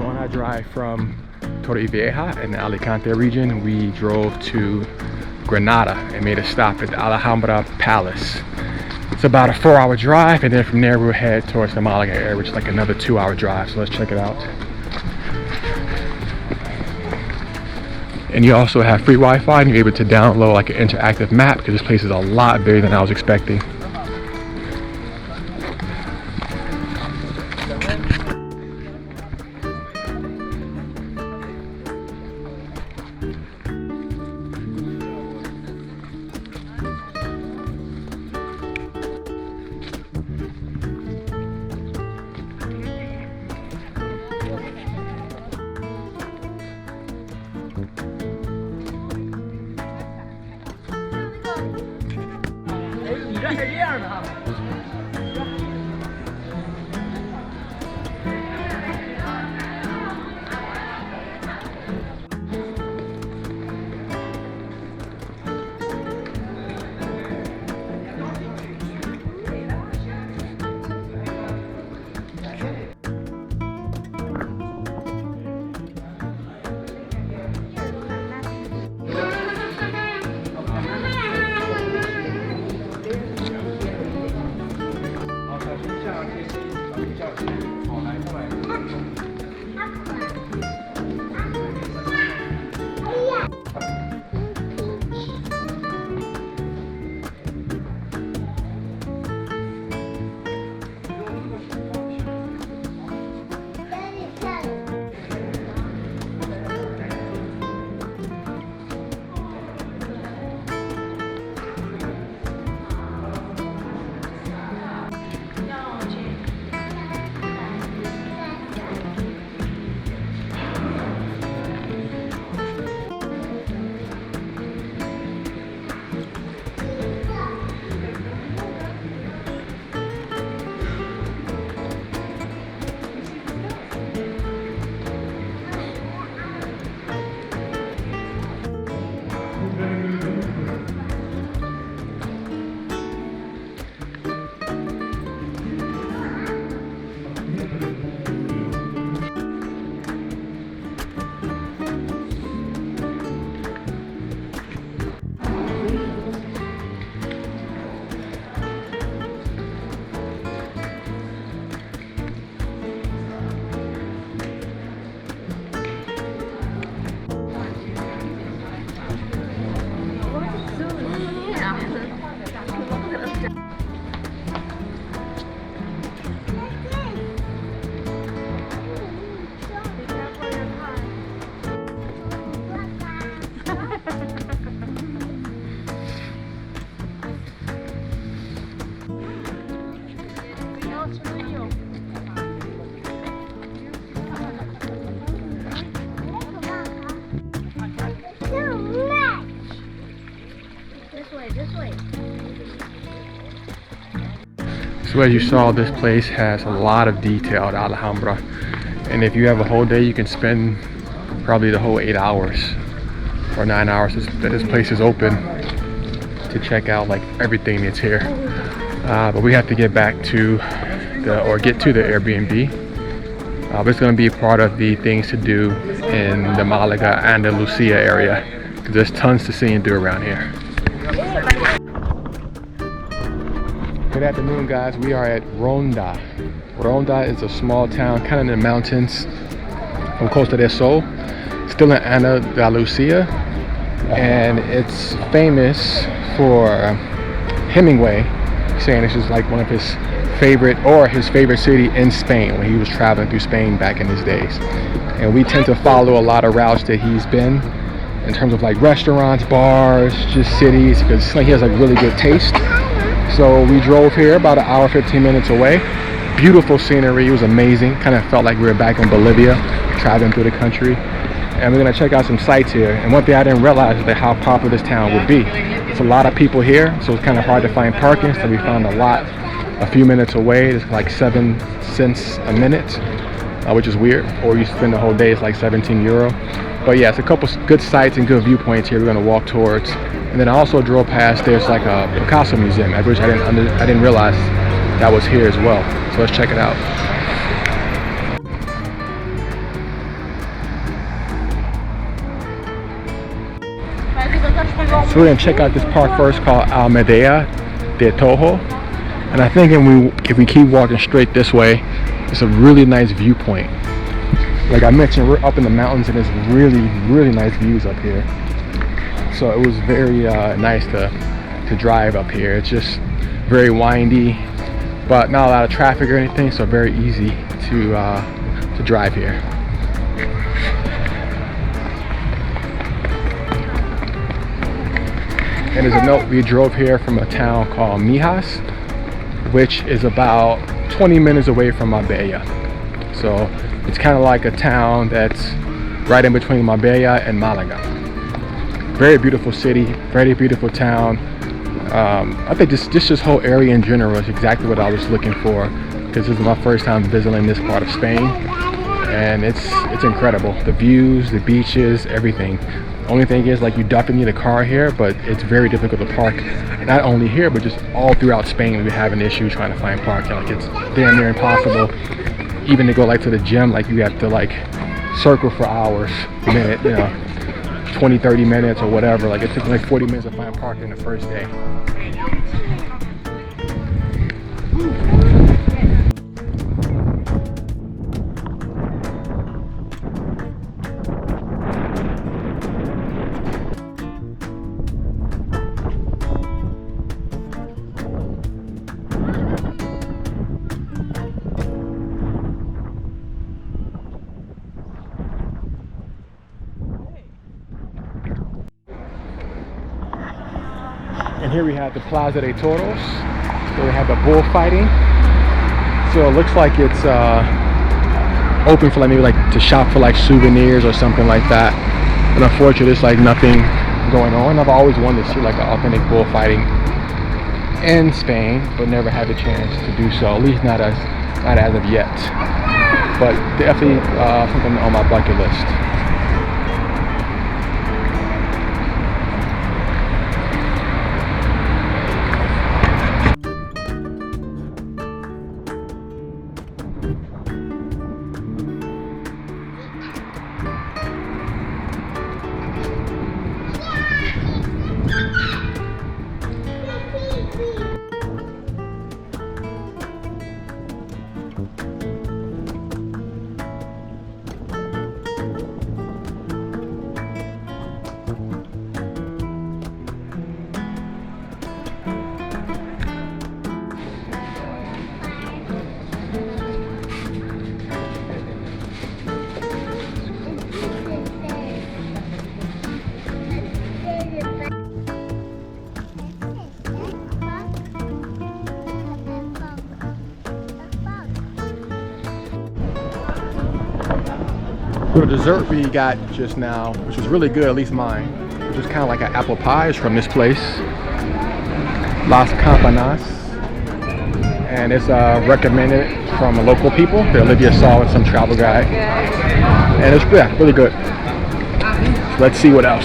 So on our drive from Torrevieja in the Alicante region, we drove to Granada and made a stop at the Alhambra Palace. It's about a 4-hour drive, and then from there we'll head towards the Malaga area, which is like another 2-hour drive. So let's check it out. And you also have free Wi-Fi, and you're able to download like an interactive map because this place is a lot bigger than I was expecting. So as you saw, this place has a lot of detail at Alhambra, and if you have a whole day, you can spend probably the whole 8 hours or 9 hours that this place is open to check out like everything that's here. But we have to get back to get to the Airbnb. But it's going to be part of the things to do in the Malaga, Andalusia area, because there's tons to see and do around here. Good afternoon, guys. We are at Ronda. Ronda is a small town kind of in the mountains from Costa del Sol, still in Andalusia, and it's famous for Hemingway saying this is like one of his favorite city in Spain when he was traveling through Spain back in his days. And we tend to follow a lot of routes that he's been in terms of like restaurants, bars, just cities, because like he has like really good taste. So we drove here about an hour, 15 minutes away. Beautiful scenery, it was amazing. Kind of felt like we were back in Bolivia, traveling through the country. And we're gonna check out some sites here. And one thing I didn't realize is that how popular this town would be. It's a lot of people here, so it's kind of hard to find parking. So we found a lot a few minutes away. It's like 7 cents a minute, which is weird. Or you spend the whole day, it's like 17 euro. But yeah, it's a couple good sites and good viewpoints here we're gonna walk towards. And then I also drove past, there's like a Picasso museum, which I didn't realize that was here as well. So let's check it out. So we're gonna check out this park first called Almedea de Toho. And I think if we keep walking straight this way, it's a really nice viewpoint. Like I mentioned, we're up in the mountains and there's really nice views up here. So it was very nice to drive up here. It's just very windy, but not a lot of traffic or anything, so very easy to drive here. And there's a note, we drove here from a town called Mijas, which is about 20 minutes away from Marbella. So it's kind of like a town that's right in between Marbella and Malaga. Very beautiful city, very beautiful town. I think this whole area in general is exactly what I was looking for, because this is my first time visiting this part of Spain, and it's incredible. The views, the beaches, everything. Only thing is, like, you definitely need a car here, but it's very difficult to park. Not only here, but just all throughout Spain, we have an issue trying to find parking. Like, it's damn near impossible. Even to go like to the gym, like you have to like circle for hours, 20-30 minutes or whatever. Like it took like 40 minutes to find parking the first day. And here we have the Plaza de Toros, where we have the bullfighting. So it looks like it's open for like maybe like to shop for like souvenirs or something like that. But unfortunately, there's like nothing going on. I've always wanted to see like an authentic bullfighting in Spain, but never had the chance to do so. At least not as of yet. But definitely something on my bucket list. So the dessert we got just now, which was really good, at least mine, which is kind of like an apple pie, is from this place, Las Campanas, and it's recommended from local people that Olivia saw in some travel guide, and it's really good. So let's see what else.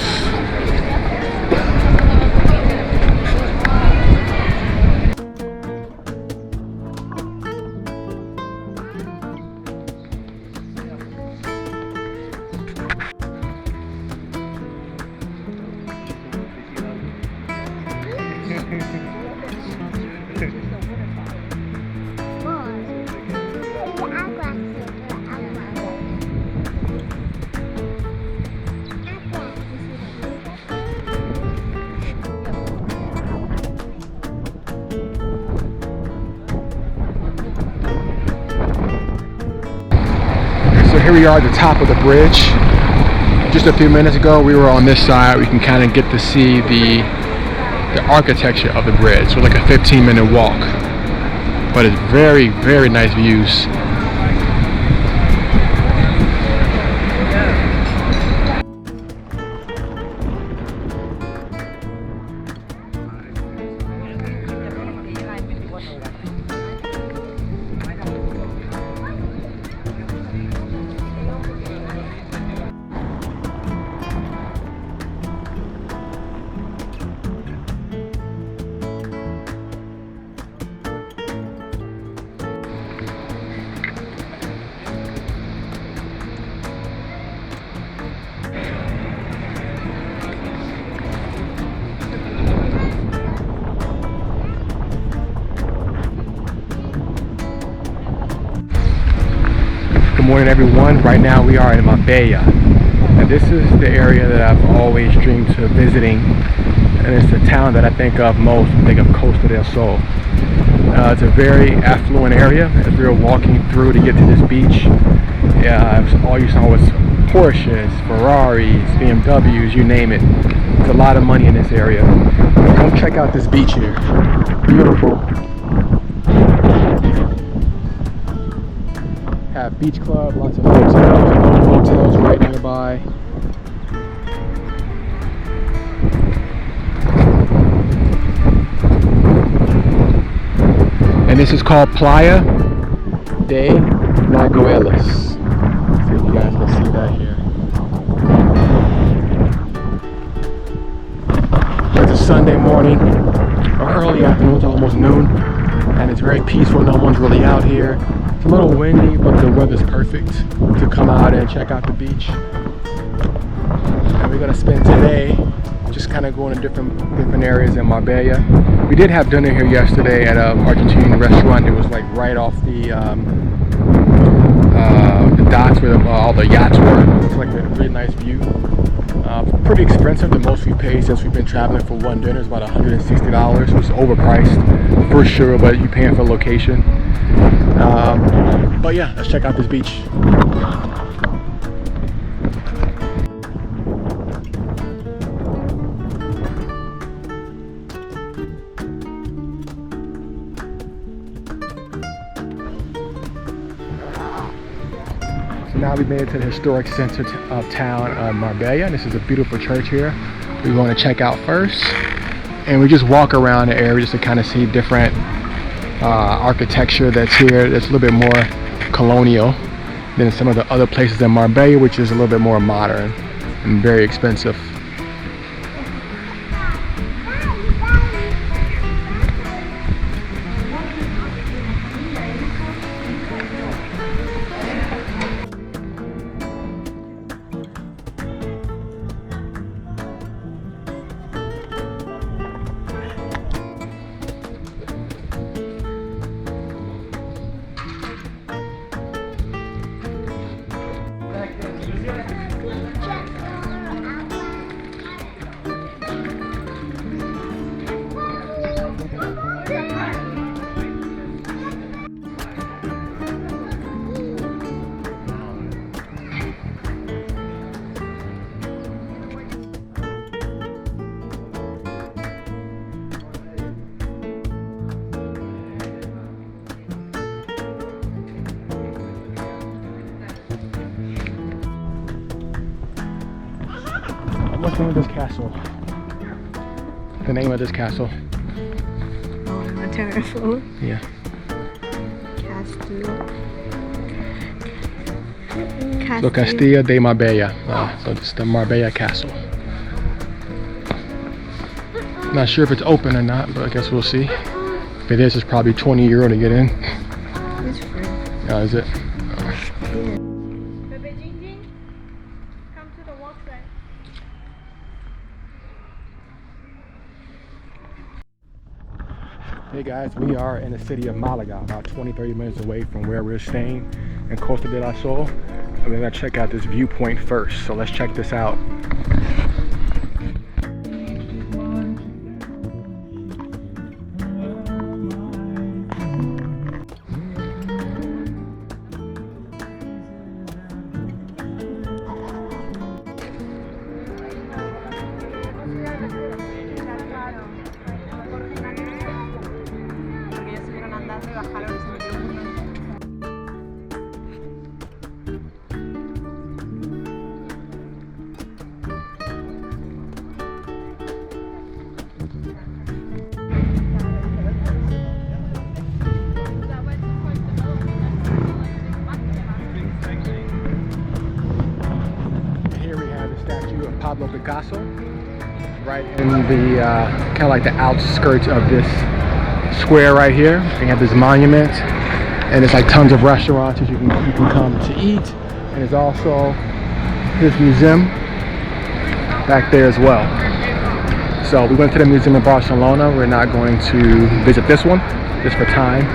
So here we are at the top of the bridge. Just a few minutes ago we were on this side. We can kind of get to see the architecture of the bridge. So like a 15-minute walk, but it's very nice views. morning, everyone. Right now we are in Marbella, and this is the area that I've always dreamed of visiting, and it's the town that I think of most when I think of Costa del Sol. It's a very affluent area. As we were walking through to get to this beach, all you saw was Porsches, Ferraris, BMWs, you name it. There's a lot of money in this area. Come check out this beach here. Beautiful. Have beach club, lots of hotels right nearby. And this is called Playa de Margaritas. See if you guys can see that here. It's a Sunday morning or early afternoon, it's almost noon, and it's very peaceful. No one's really out here. It's a little windy, but the weather's perfect to come out and check out the beach. And we're gonna spend today just kind of going to different areas in Marbella. We did have dinner here yesterday at an Argentine restaurant. It was like right off the docks where all the yachts were. It's like a really nice view. Pretty expensive. The most we paid since we've been traveling for one dinner is about $160, which is overpriced for sure, but you're paying for location. But yeah, let's check out this beach. So now we made it to the historic center of town of Marbella, and this is a beautiful church here we want to check out first. And we just walk around the area just to kind of see different architecture that's here. That's a little bit more colonial than some of the other places in Marbella, which is a little bit more modern and very expensive. What's the name of this castle? The name of this castle? Oh, I'm gonna turn it forward. Yeah. So Castilla de Marbella. So it's the Marbella Castle. Not sure if it's open or not, but I guess we'll see. If it is, it's probably €20 to get in. It's free. Oh, is it? Hey guys, we are in the city of Malaga, about 20-30 minutes away from where we're staying in Costa del Sol. And we're gonna check out this viewpoint first, so let's check this out. Pablo Picasso, right in the kind of like the outskirts of this square right here. They have this monument, and it's like tons of restaurants that you can come to eat. And there's also this museum back there as well. So we went to the museum in Barcelona. We're not going to visit this one just for time.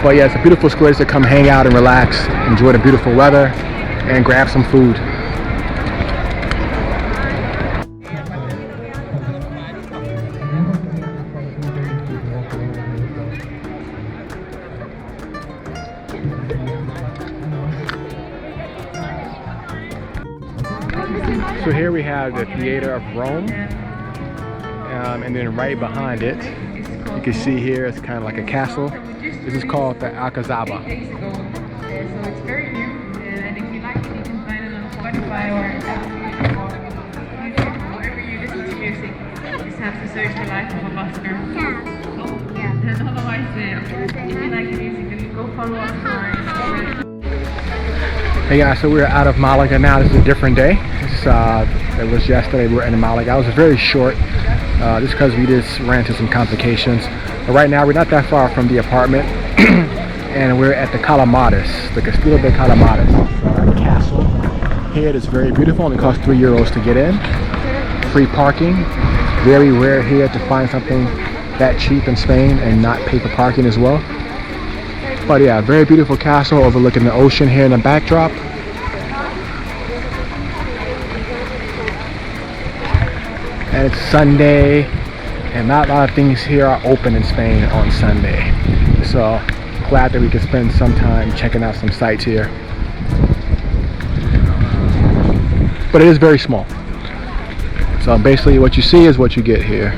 But yeah, it's a beautiful square to come hang out and relax, enjoy the beautiful weather, and grab some food. So here we have the Theater of Rome, and then right behind it, you can see here it's kind of like a castle. This is called the Alcazaba. So it's very new, and if you like it, you can find it on Spotify or Apple, wherever you listen to music. You just have to search the life of a busker. And otherwise, if you like the music, then you go follow us online. Hey guys, so we're out of Malaga now. This is a different day. It was yesterday we were in Malaga. It was very short, just because we just ran into some complications. But right now we're not that far from the apartment, and we're at the Calamares, the Castillo de Calamares. It's a castle here. It is very beautiful. Only costs €3 to get in. Free parking. Very rare here to find something that cheap in Spain and not pay for parking as well. But yeah, very beautiful castle overlooking the ocean here in the backdrop. And it's Sunday, and not a lot of things here are open in Spain on Sunday. So glad that we can spend some time checking out some sites here. But it is very small. So basically what you see is what you get here.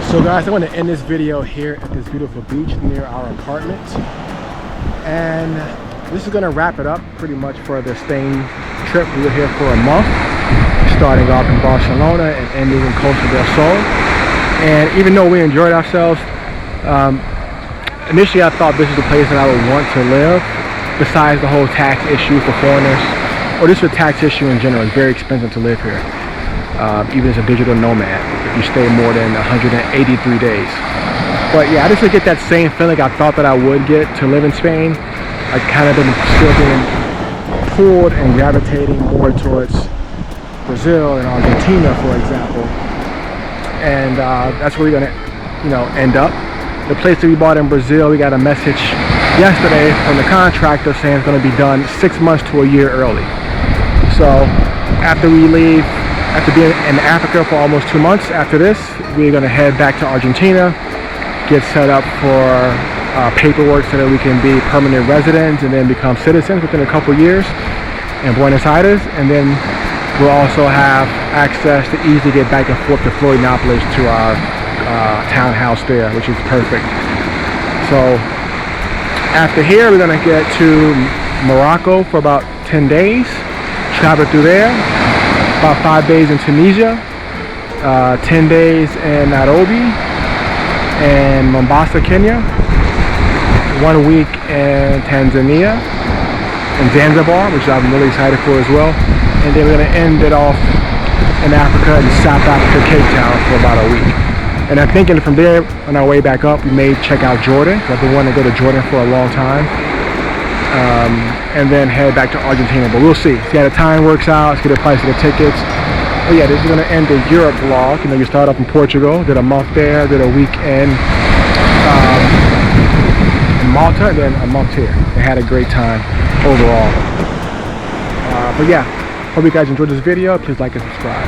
So guys, I want to end this video here at this beautiful beach near our apartment, and this is going to wrap it up pretty much for the Spain trip. We were here for a month, starting off in Barcelona and ending in Costa del Sol. And even though we enjoyed ourselves, initially I thought this is the place that I would want to live, besides the whole tax issue for foreigners, or just the tax issue in general. It's very expensive to live here. Even as a digital nomad, if you stay more than 183 days. But yeah, I just get that same feeling I thought that I would get to live in Spain. I kind of been still being pulled and gravitating more towards Brazil and Argentina, for example. And that's where we're gonna, end up. The place that we bought in Brazil, we got a message yesterday from the contractor saying it's gonna be done 6 months to a year early. So after we leave, after being in Africa for almost 2 months after this, we're going to head back to Argentina, get set up for paperwork so that we can be permanent residents and then become citizens within a couple years in Buenos Aires. And then we'll also have access to easily get back and forth to Florianopolis to our townhouse there, which is perfect. So after here, we're going to get to Morocco for about 10 days, travel through there. About 5 days in Tunisia, 10 days in Nairobi and Mombasa, Kenya, 1 week in Tanzania and Zanzibar, which I'm really excited for as well. And then we're going to end it off in Africa, in South Africa, Cape Town, for about a week. And I'm thinking from there, on our way back up, we may check out Jordan. I've been wanting to go to Jordan for a long time. And then head back to Argentina, but we'll see how the time works out. Let's get the price of the tickets. But yeah, this is going to end the Europe vlog. You start off in Portugal, did a month there, did a week in Malta, and then a month here. I had a great time overall. But yeah, hope you guys enjoyed this video. Please like and subscribe.